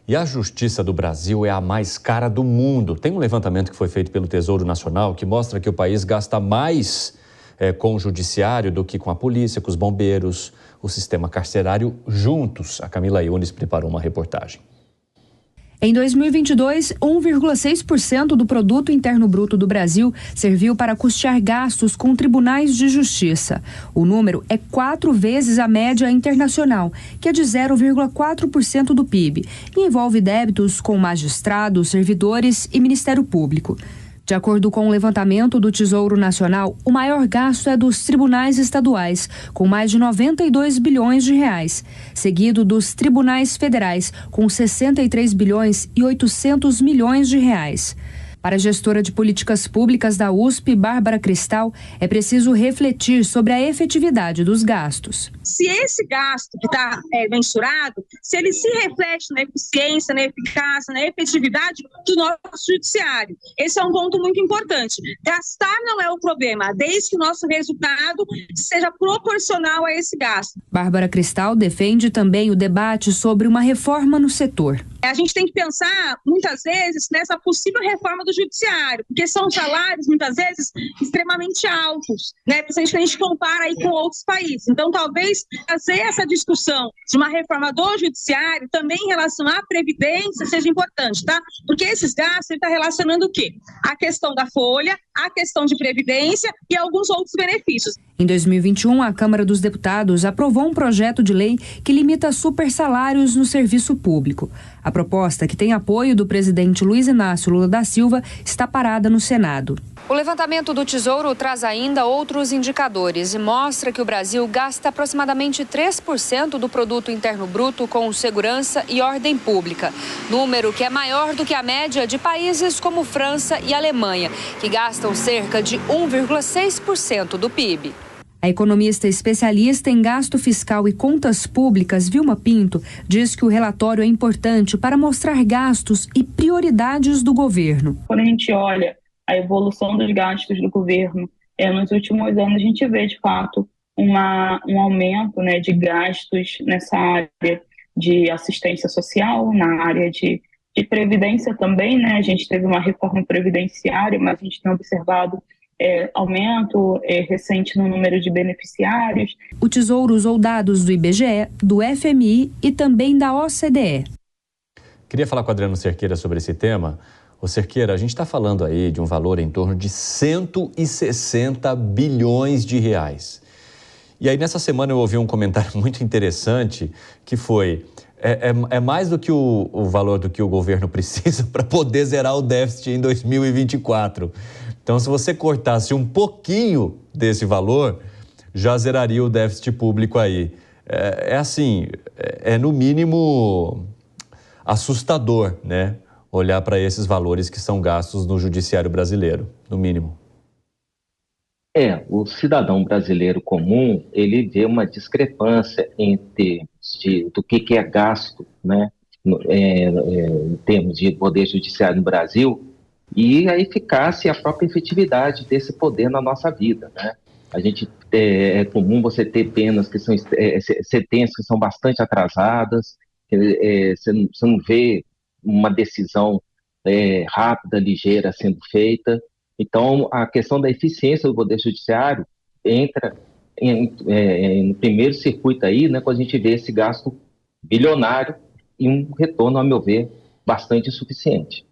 E a justiça do Brasil é a mais cara do mundo. Tem um levantamento que foi feito pelo Tesouro Nacional que mostra que o país gasta mais com o judiciário do que com a polícia, com os bombeiros, o sistema carcerário juntos. A Camila Yunes preparou uma reportagem. Em 2022, 1,6% do produto interno bruto do Brasil serviu para custear gastos com tribunais de justiça. O número é 4 vezes a média internacional, que é de 0,4% do PIB, e envolve débitos com magistrados, servidores e Ministério Público. De acordo com o levantamento do Tesouro Nacional, o maior gasto é dos tribunais estaduais, com mais de 92 bilhões de reais, seguido dos tribunais federais, com 63 bilhões e 800 milhões de reais. Para a gestora de políticas públicas da USP, Bárbara Cristal, é preciso refletir sobre a efetividade dos gastos. Se esse gasto que está mensurado, se ele se reflete na eficiência, na eficácia, na efetividade do nosso judiciário. Esse é um ponto muito importante. Gastar não é o problema, desde que o nosso resultado seja proporcional a esse gasto. Bárbara Cristal defende também o debate sobre uma reforma no setor. A gente tem que pensar, muitas vezes, nessa possível reforma do judiciário, porque são salários, muitas vezes, extremamente altos, né? Principalmente quando a gente compara aí com outros países. Então, talvez fazer essa discussão de uma reforma do judiciário também em relação à previdência seja importante, tá? Porque esses gastos ele está relacionando o quê? A questão da folha, a questão de previdência e alguns outros benefícios. Em 2021, a Câmara dos Deputados aprovou um projeto de lei que limita supersalários no serviço público. A proposta, que tem apoio do presidente Luiz Inácio Lula da Silva, está parada no Senado. O levantamento do Tesouro traz ainda outros indicadores e mostra que o Brasil gasta aproximadamente 3% do produto interno bruto com segurança e ordem pública, número que é maior do que a média de países como França e Alemanha, que gastam cerca de 1,6% do PIB. A economista especialista em gasto fiscal e contas públicas, Vilma Pinto, diz que o relatório é importante para mostrar gastos e prioridades do governo. Quando a gente olha a evolução dos gastos do governo, nos últimos anos a gente vê, de fato, um aumento, né, de gastos nessa área de assistência social, na área de previdência também, né? A gente teve uma reforma previdenciária, mas a gente tem observado aumento recente no número de beneficiários. O Tesouro usou dados do IBGE, do FMI e também da OCDE. Queria falar com o Adriano Cerqueira sobre esse tema. Ô Cerqueira, a gente está falando aí de um valor em torno de 160 bilhões de reais. E aí nessa semana eu ouvi um comentário muito interessante que foi... É mais do que o valor do que o governo precisa para poder zerar o déficit em 2024. Então, se você cortasse um pouquinho desse valor, já zeraria o déficit público aí. É no mínimo assustador, né? Olhar para esses valores que são gastos no judiciário brasileiro, no mínimo. O cidadão brasileiro comum, ele vê uma discrepância do que é gasto, né, em termos de poder judiciário no Brasil, e a eficácia e a própria efetividade desse poder na nossa vida, né? A gente, é comum você ter penas que são, sentenças que são bastante atrasadas, você não vê uma decisão rápida, ligeira sendo feita. Então, a questão da eficiência do Poder Judiciário entra no primeiro circuito aí, né, quando a gente vê esse gasto bilionário e um retorno, a meu ver, bastante insuficiente.